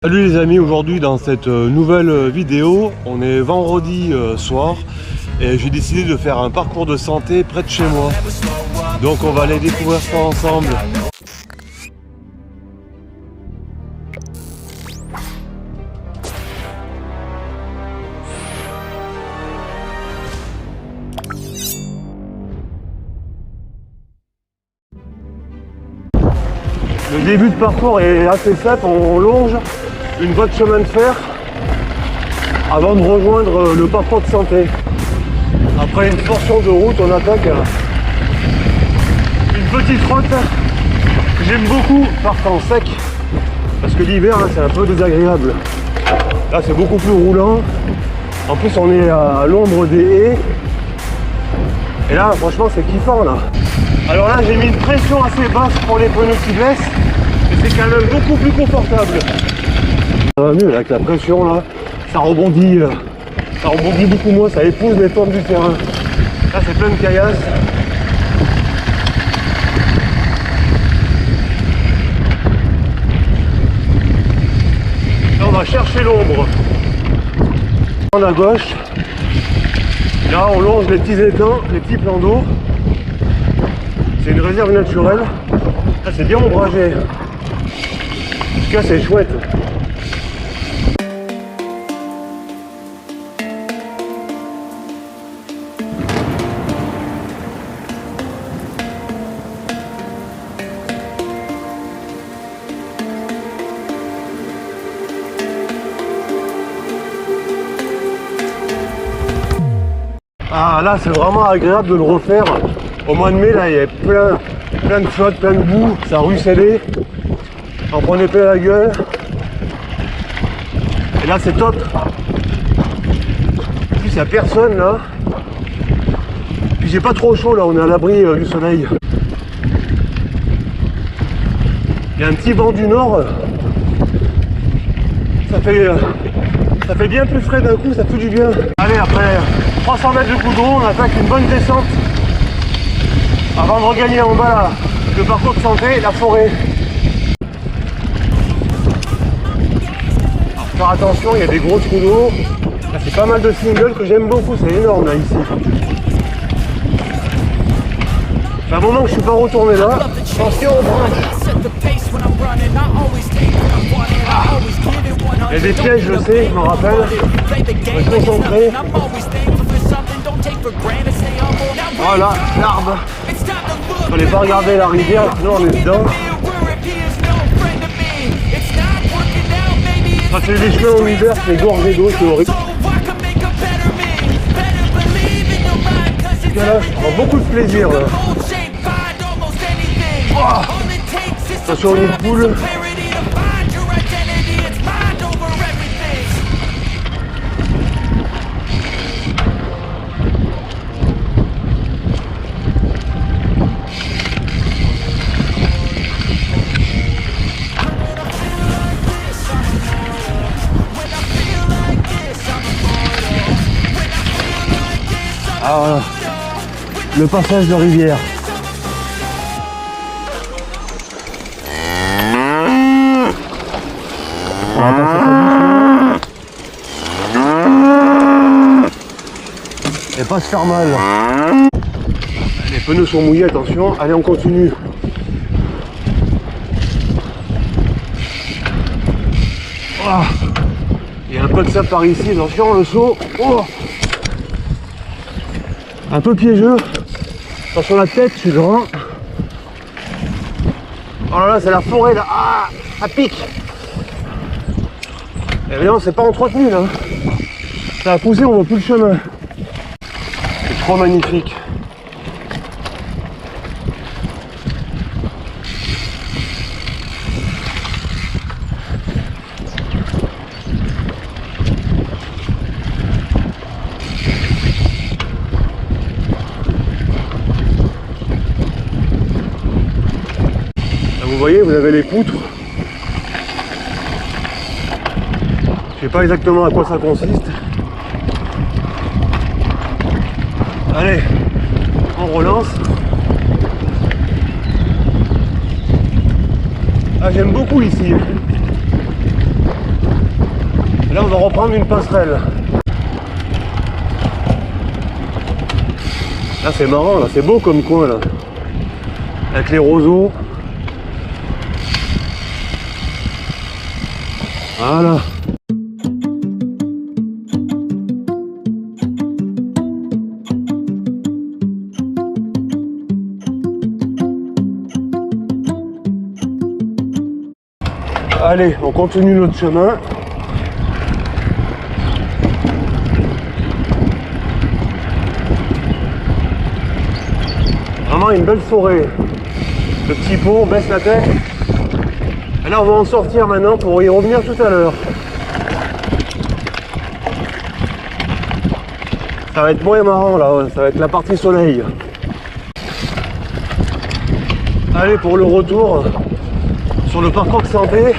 Salut les amis, aujourd'hui dans cette nouvelle vidéo, on est vendredi soir et j'ai décidé de faire un parcours de santé près de chez moi. Donc on va aller découvrir ça ensemble. Le début de parcours est assez simple, on longe une voie de chemin de fer avant de rejoindre le parcours de santé. Après une portion de route, on attaque une petite route que j'aime beaucoup par temps sec parce que l'hiver là c'est un peu désagréable. Là c'est beaucoup plus roulant, en plus on est à l'ombre des haies et là franchement c'est kiffant là. Alors là j'ai mis une pression assez basse pour les pneus qui blessent et c'est quand même beaucoup plus confortable. Ça va mieux avec la pression là, ça rebondit beaucoup moins, ça épouse les pentes du terrain. Là c'est plein de caillasses. Là on va chercher l'ombre. On à gauche. Là on longe les petits étangs, les petits plans d'eau. C'est une réserve naturelle. Là c'est bien ombragé. En tout cas c'est chouette. Ah là c'est vraiment agréable de le refaire. Au mois de mai là il y avait plein de flotte, plein de boue, ça ruisselait. On prenait plein la gueule. Et là c'est top. En plus il n'y a personne là. Puis j'ai pas trop chaud là, on est à l'abri du soleil. Il y a un petit vent du nord. Ça fait bien plus frais d'un coup, ça fait du bien. Allez, après 300 mètres de goudron, on attaque une bonne descente avant de regagner en bas là, le parcours de santé et la forêt. Alors, faire attention, il y a des gros trous d'eau. Là c'est pas mal de singles que j'aime beaucoup, c'est énorme là ici. C'est un moment que je suis pas retourné là. Attention au brinque. Il y a des pièges, je sais, je me rappelle. Je vais me concentrer. Voilà, l'arbre. Il fallait pas regarder la rivière, sinon on est dedans. Ça fait des chemins en hiver, c'est gorgé d'eau, c'est horrible. Là, je prends beaucoup de plaisir. Là. Oh, attention aux nids de poule. Ah voilà, le passage de rivière. On va passer ça doucement. Et pas se faire mal. Les pneus sont mouillés, attention. Allez, on continue. Oh, il y a un peu de sable par ici, attention, le saut. Oh, un peu piégeux. Attention la tête, je suis grand. Oh là là, c'est la forêt là. Ah, ça pique. Évidemment, c'est pas entretenu là. Ça a poussé, on voit plus le chemin. C'est trop magnifique. Vous voyez, vous avez les poutres. Je sais pas exactement à quoi ça consiste. Allez, on relance. Ah, j'aime beaucoup ici. Là, on va reprendre une passerelle. Là, c'est marrant, là, c'est beau comme coin, là. Avec les roseaux. Voilà. Allez, on continue notre chemin. Vraiment une belle forêt. Le petit pont, on baisse la tête. Et là, on va en sortir maintenant pour y revenir tout à l'heure. Ça va être moins marrant là, ça va être la partie soleil. Allez, pour le retour sur le parcours de santé,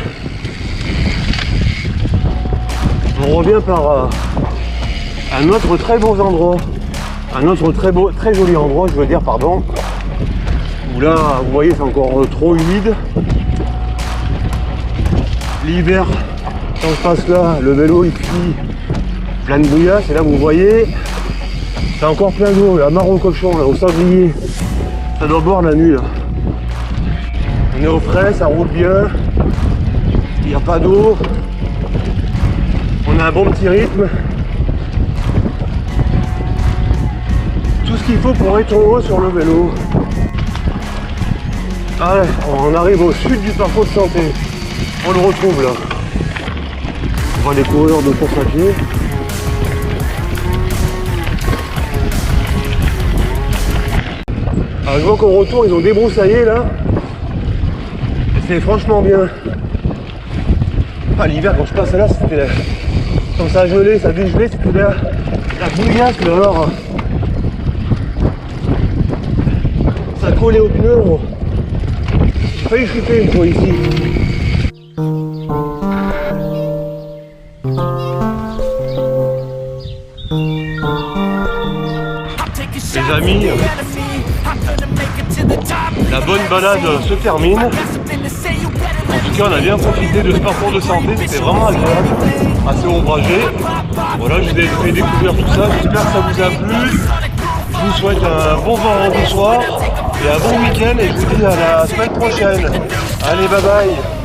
on revient par un autre très beau endroit, un autre très joli endroit, je veux dire, pardon, où là, vous voyez, c'est encore trop humide. L'hiver, quand je passe là, le vélo il cuit plein de bouillasse, et là, vous voyez, c'est encore plein d'eau, la mare au cochon, là, au sanglier, ça doit boire la nuit, là. On est au frais, ça roule bien, il n'y a pas d'eau, on a un bon petit rythme. Tout ce qu'il faut pour être en haut sur le vélo. Allez, on arrive au sud du parcours de santé. On le retrouve là. On voit les coureurs de course à pied. Alors, je vois qu'au retour, ils ont débroussaillé là. C'est franchement bien. Ah, l'hiver, quand je passe là, c'était quand ça a gelé, ça a dégelé, c'était la bouillasse, mais alors ça collait au pneu. J'ai failli chuter une fois ici. Les amis, la bonne balade se termine. En tout cas, on a bien profité de ce parcours de santé, c'était vraiment agréable, assez ombragé. Voilà, je vous ai fait découvrir tout ça, j'espère que ça vous a plu. Je vous souhaite un bon vendredi soir et un bon week-end et je vous dis à la semaine prochaine. Allez, bye bye.